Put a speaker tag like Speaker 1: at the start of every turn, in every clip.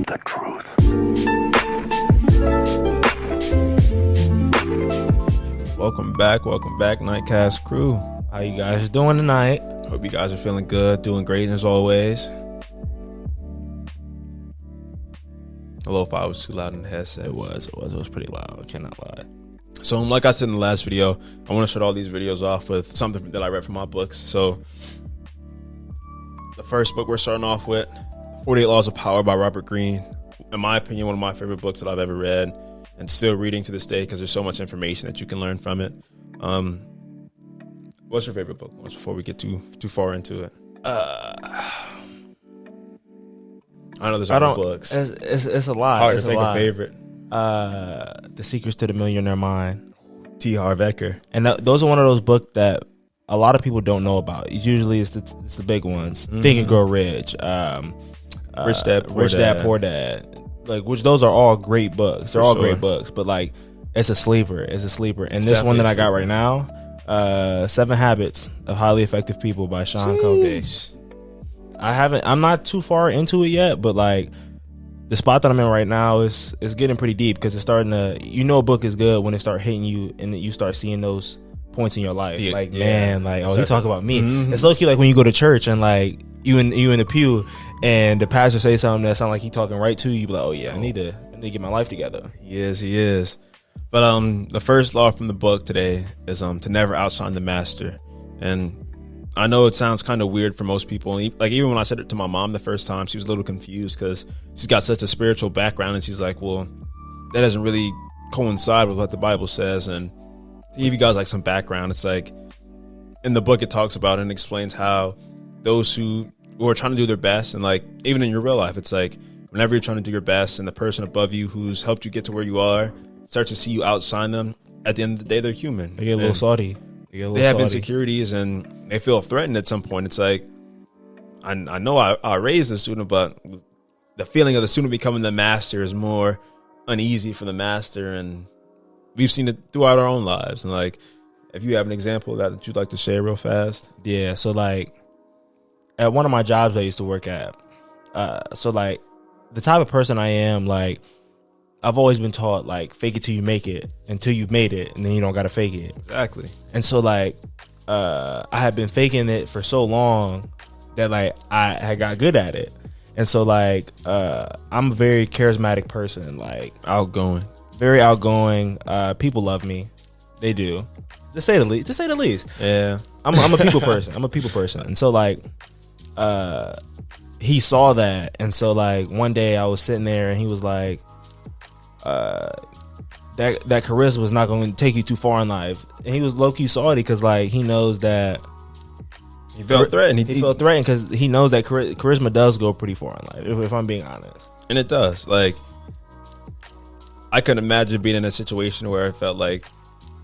Speaker 1: the truth.
Speaker 2: Welcome back, Nightcast crew.
Speaker 3: How you guys doing tonight?
Speaker 2: Hope you guys are feeling good, doing great as always. The lo-fi was too loud in the headset.
Speaker 3: It was pretty loud. I cannot lie.
Speaker 2: So, like I said in the last video, I want to start all these videos off with something that I read from my books. So, the first book we're starting off with, 48 Laws of Power by Robert Greene. In my opinion, one of my favorite books that I've ever read, and still reading to this day because there's so much information that you can learn from it. What's your favorite book? Before we get too far into it, I know there's other books.
Speaker 3: It's a lot.
Speaker 2: Hard
Speaker 3: it's
Speaker 2: to pick a favorite.
Speaker 3: The Secrets to the Millionaire Mind.
Speaker 2: T. Harv Eker.
Speaker 3: And those are one of those books that a lot of people don't know about. Usually it's the big ones.
Speaker 2: Mm-hmm.
Speaker 3: Think and Grow Rich.
Speaker 2: Rich Dad,
Speaker 3: Poor Dad. Like, which those are all great books. They're all
Speaker 2: sure.
Speaker 3: great books. But like, it's a sleeper. And
Speaker 2: It's
Speaker 3: this one that I got
Speaker 2: definitely
Speaker 3: right now, 7 Habits of Highly Effective People by Sean Covey. I'm not too far into it yet, but like the spot that I'm in right now is getting pretty deep because it's starting to, a book is good when it start hitting you and you start seeing those points in your life.
Speaker 2: Yeah,
Speaker 3: like,
Speaker 2: yeah.
Speaker 3: man, like, oh, he talk about me.
Speaker 2: Mm-hmm.
Speaker 3: It's low key like when you go to church and like you in the pew and the pastor say something that sound like he talking right to you. You be like, oh yeah, I need to get my life together.
Speaker 2: He is. But the first law from the book today is to never outshine the master. And I know it sounds kind of weird for most people. Like, even when I said it to my mom the first time, she was a little confused because she's got such a spiritual background, and she's like, well, that doesn't really coincide with what the Bible says. And to give you guys like some background, it's like in the book it talks about and explains how those who are trying to do their best, and like even in your real life, it's like whenever you're trying to do your best and the person above you who's helped you get to where you are starts to see you outshine them, at the end of the day, they're human.
Speaker 3: They get a little salty.
Speaker 2: They have insecurities and they feel threatened at some point. It's like, I know I raised the student, but the feeling of the student becoming the master is more uneasy for the master. And we've seen it throughout our own lives. And like, if you have an example of that you'd like to share real fast.
Speaker 3: Yeah. So like at one of my jobs I used to work at, so like the type of person I am, like I've always been taught like fake it till you make it until you've made it, and then you don't gotta fake it.
Speaker 2: Exactly.
Speaker 3: And so like I had been faking it for so long that like I had got good at it. And so like I'm a very charismatic person, like very outgoing. People love me. They do. To say the least.
Speaker 2: Yeah.
Speaker 3: I'm a people person. And so like he saw that, and so like one day I was sitting there and he was like, that charisma was not going to take you too far in life. And he was low-key salty because like he knows that
Speaker 2: he felt threatened.
Speaker 3: He felt threatened because he knows that charisma does go pretty far in life, if I'm being honest.
Speaker 2: And it does. Like, I couldn't imagine being in a situation where I felt like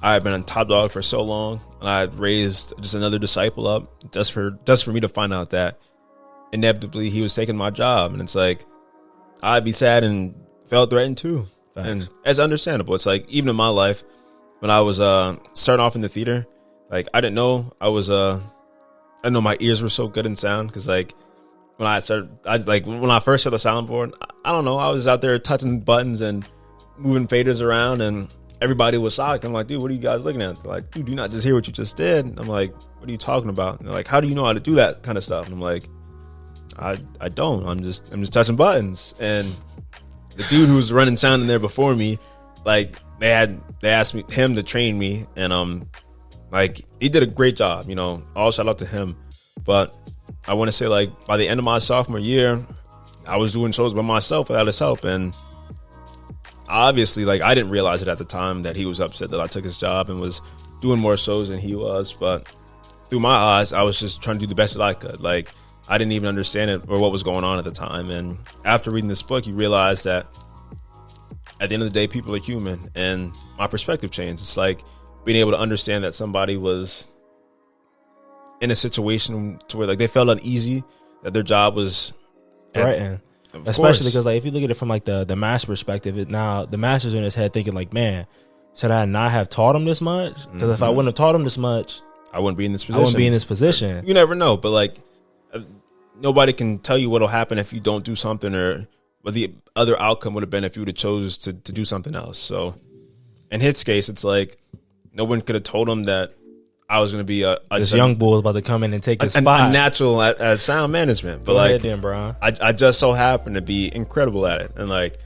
Speaker 2: I had been on top dog for so long and I had raised just another disciple up just for me to find out that inevitably he was taking my job. And it's like, I'd be sad and felt threatened too.
Speaker 3: Thanks.
Speaker 2: And it's understandable. It's like, even in my life, when I was starting off in the theater, like I didn't know my ears were so good in sound because like when I first saw the soundboard, I don't know, I was out there touching buttons and moving faders around, and everybody was shocked. I'm like, dude, what are you guys looking at? They're like, dude, do you not just hear what you just did? I'm like, what are you talking about? And they're like, how do you know how to do that kind of stuff? And I'm like, I don't. I'm just touching buttons. And the dude who was running sound in there before me, like they asked him to train me, and like he did a great job, all shout out to him. But I want to say like by the end of my sophomore year, I was doing shows by myself without his help. And obviously like I didn't realize it at the time that he was upset that I took his job and was doing more shows than he was. But through my eyes, I was just trying to do the best that I could. Like, I didn't even understand it or what was going on at the time. And after reading this book, you realize that at the end of the day, people are human, and my perspective changed. It's like being able to understand that somebody was in a situation to where like they felt uneasy, that their job was
Speaker 3: threatened. Especially because like if you look at it from like the master perspective, now the master's in his head thinking like, man, should I not have taught him this much? Because if I wouldn't have taught him this much,
Speaker 2: I wouldn't be in this position. You never know, but like nobody can tell you what'll happen if you don't do something, or what the other outcome would have been if you would have chose to do something else. So in his case, it's like no one could have told him that I was going to be
Speaker 3: this young bull about to come in and take his spot.
Speaker 2: A natural at sound management. But
Speaker 3: Go
Speaker 2: like,
Speaker 3: ahead then, bro.
Speaker 2: I just so happen to be incredible at it. And like,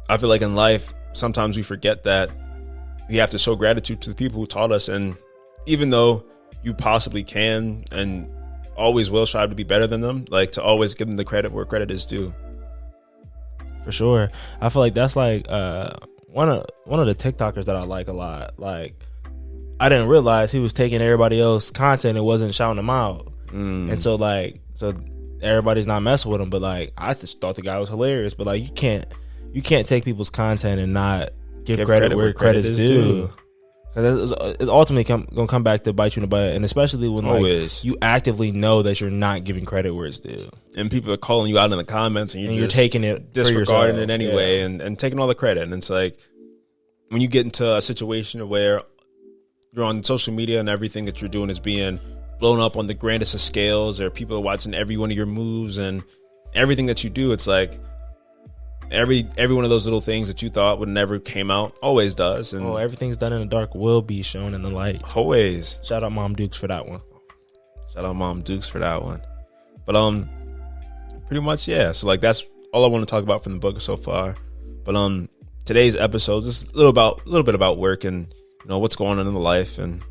Speaker 2: I feel like in life, sometimes we forget that we have to show gratitude to the people who taught us. And even though you possibly can and always will strive to be better than them, like to always give them the credit where credit is due.
Speaker 3: For sure. I feel like that's like one of the TikTokers that I like a lot. Like, I didn't realize he was taking everybody else's content and wasn't shouting them out. And so everybody's not messing with him, but like I just thought the guy was hilarious. But like you can't take people's content and not give credit where credit is due. It's ultimately gonna come back to bite you in the butt, and especially when like you actively know that you're not giving credit where it's due,
Speaker 2: and people are calling you out in the comments, and you're
Speaker 3: taking it,
Speaker 2: disregarding it anyway, and taking all the credit. And it's like when you get into a situation where you're on social media and everything that you're doing is being blown up on the grandest of scales, or people are watching every one of your moves and everything that you do. It's like every one of those little things that you thought would never came out always does. And
Speaker 3: everything's done in the dark will be shown in the light.
Speaker 2: Always.
Speaker 3: Shout out Mom Dukes for that one.
Speaker 2: But pretty much, yeah. So like that's all I want to talk about from the book so far. But today's episode is a little bit about work and what's going on in the life. And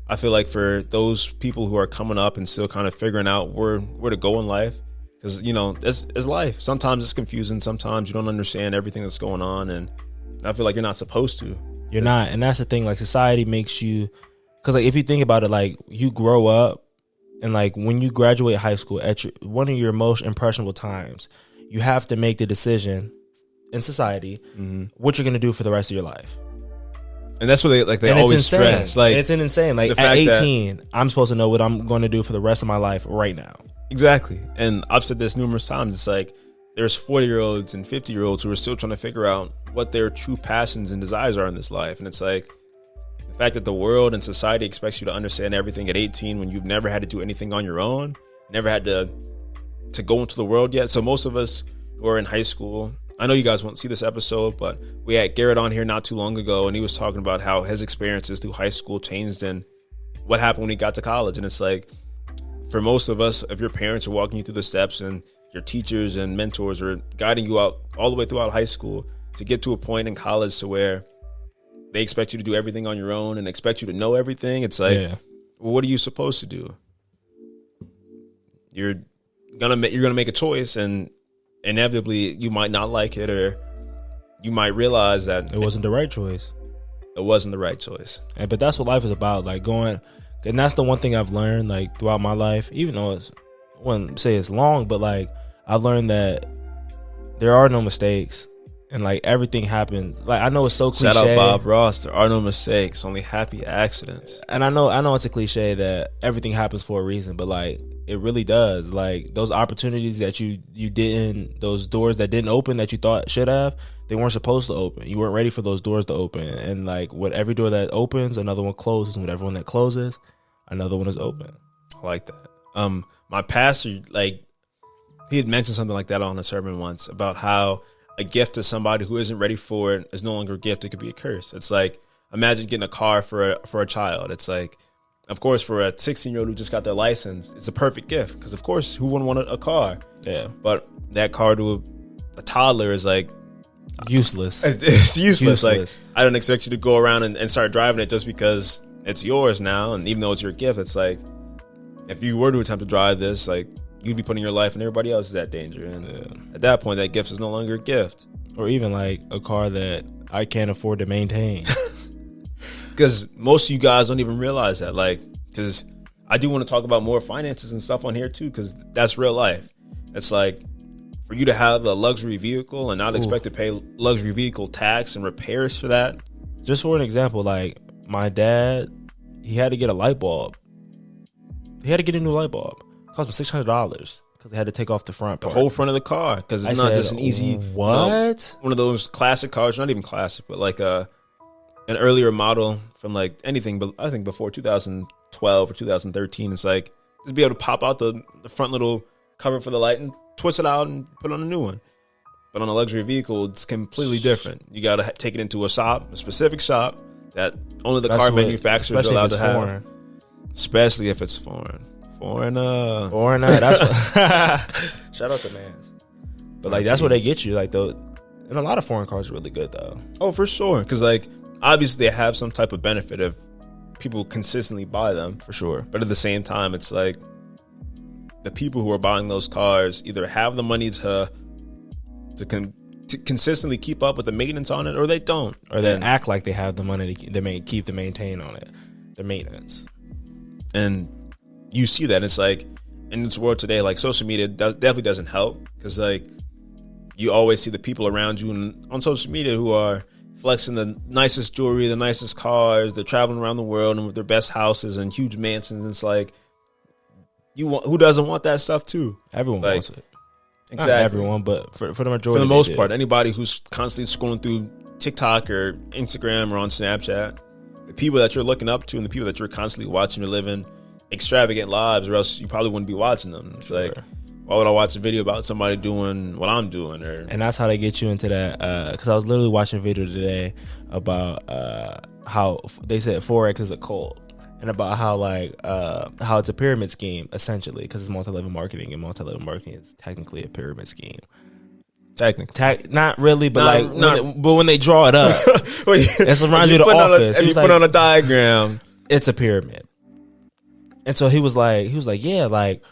Speaker 2: I feel like for those people who are coming up and still kind of figuring out where to go in life, because it's life. Sometimes it's confusing. Sometimes you don't understand everything that's going on, and I feel like you're not supposed to.
Speaker 3: You're not, and that's the thing. Like society makes you, because like if you think about it, like you grow up, and like when you graduate high school at one of your most impressionable times, you have to make the decision in society what you're going to do for the rest of your life.
Speaker 2: And that's what they always stress. Like
Speaker 3: it's insane. Like at 18, I'm supposed to know what I'm going to do for the rest of my life right now.
Speaker 2: Exactly. And I've said this numerous times. It's like there's 40-year-olds and 50-year-olds who are still trying to figure out what their true passions and desires are in this life. And it's like the fact that the world and society expects you to understand everything at 18 when you've never had to do anything on your own, never had to go into the world yet. So most of us who are in high school, I know you guys won't see this episode, but we had Garrett on here not too long ago, and he was talking about how his experiences through high school changed and what happened when he got to college. And it's like, for most of us, if your parents are walking you through the steps and your teachers and mentors are guiding you out all the way throughout high school to get to a point in college to where they expect you to do everything on your own and expect you to know everything, it's like, well, what are you supposed to do? You're gonna make a choice, and inevitably you might not like it, or you might realize that
Speaker 3: it wasn't the right choice.
Speaker 2: It wasn't the right choice.
Speaker 3: But that's what life is about, like going. And that's the one thing I've learned, like, throughout my life, even though I wouldn't say it's long, but, like, I've learned that there are no mistakes, and, like, everything happens. Like, I know it's so cliche.
Speaker 2: Shout out Bob Ross. There are no mistakes, only happy accidents.
Speaker 3: And I know it's a cliche that everything happens for a reason, but, like, it really does. Like, those opportunities that you didn't, those doors that didn't open that you thought should have, they weren't supposed to open. You weren't ready for those doors to open. And like with every door that opens, another one closes. And with every one that closes, another one is open.
Speaker 2: I like that. My pastor, like, he had mentioned something like that on a sermon once about how a gift to somebody who isn't ready for it is no longer a gift. It could be a curse. It's like, imagine getting a car for a child. It's like, of course, for a 16-year-old who just got their license, it's a perfect gift. Because of course, who wouldn't want a car?
Speaker 3: Yeah.
Speaker 2: But that car to a toddler is like,
Speaker 3: useless.
Speaker 2: It's useless. Like, I don't expect you to go around and start driving it just because it's yours now. And even though it's your gift, it's like, if you were to attempt to drive this, like, you'd be putting your life and everybody else's at danger. And at that point, that gift is no longer a gift.
Speaker 3: Or even like a car that I can't afford to maintain.
Speaker 2: Because most of you guys don't even realize that. Like, because I do want to talk about more finances and stuff on here too, because that's real life. It's like, for you to have a luxury vehicle and not expect to pay luxury vehicle tax and repairs for that.
Speaker 3: Just for an example, like my dad, he had to get a light bulb. He had to get a new light bulb. It cost him $600 because they had to take off the front part.
Speaker 2: The whole front of the car, because it's not just an easy
Speaker 3: what
Speaker 2: one of those classic cars, not even classic, but like an earlier model from like anything, but I think before 2012 or 2013. It's like just be able to pop out the front little cover for the light and twist it out and put on a new one. But on a luxury vehicle, it's completely different. You got to take it into a shop, a specific shop that only the car manufacturers are allowed to have. Foreign. Especially if it's foreign. Foreigner.
Speaker 3: That's what. Shout out to Mans. But like that's what they get you. Like though, and a lot of foreign cars are really good though.
Speaker 2: Oh, for sure. Because like obviously they have some type of benefit if people consistently buy them.
Speaker 3: For sure.
Speaker 2: But at the same time, it's like the people who are buying those cars either have the money to consistently keep up with the maintenance on it, or they don't,
Speaker 3: or they act like they have the money to keep the maintain on it, the maintenance.
Speaker 2: And you see that it's like in this world today, like social media definitely doesn't help, because like you always see the people around you on social media who are flexing the nicest jewelry, the nicest cars, they're traveling around the world and with their best houses and huge mansions. It's like who doesn't want that stuff too?
Speaker 3: Everyone wants it.
Speaker 2: Exactly.
Speaker 3: Not everyone, but for the majority.
Speaker 2: For the most part, anybody who's constantly scrolling through TikTok or Instagram or on Snapchat, the people that you're looking up to and the people that you're constantly watching are living extravagant lives, or else you probably wouldn't be watching them. It's like, why would I watch a video about somebody doing what I'm doing?
Speaker 3: And that's how they get you into that. Because I was literally watching a video today about how they said Forex is a cult. And about how it's a pyramid scheme, essentially, because it's multi-level marketing, and multi-level marketing is technically a pyramid scheme.
Speaker 2: Technically.
Speaker 3: Not really, but when they draw it up, it's around you the office.
Speaker 2: And you put on a diagram.
Speaker 3: It's a pyramid. And so he was like, yeah, like,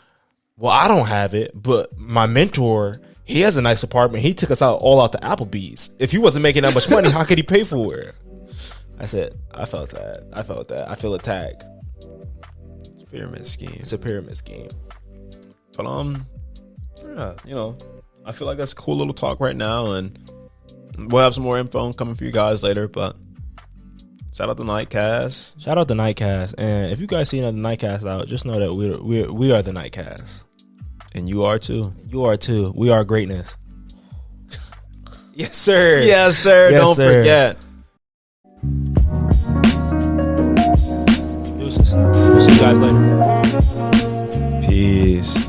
Speaker 3: well, I don't have it, but my mentor, he has a nice apartment. He took us all out to Applebee's. If he wasn't making that much money, how could he pay for it? I said, I felt that. I feel attacked.
Speaker 2: It's a pyramid scheme.
Speaker 3: It's a pyramid scheme.
Speaker 2: But yeah, I feel like that's a cool little talk right now, and we'll have some more info coming for you guys later. But shout out the Nightcast.
Speaker 3: Shout out the Nightcast, and if you guys see another Nightcast out, just know that we are the Nightcast,
Speaker 2: and you are too.
Speaker 3: You are too. We are greatness. Yes, sir.
Speaker 2: Yes, sir. Don't forget.
Speaker 3: Deuces. We'll see you guys later.
Speaker 2: Peace.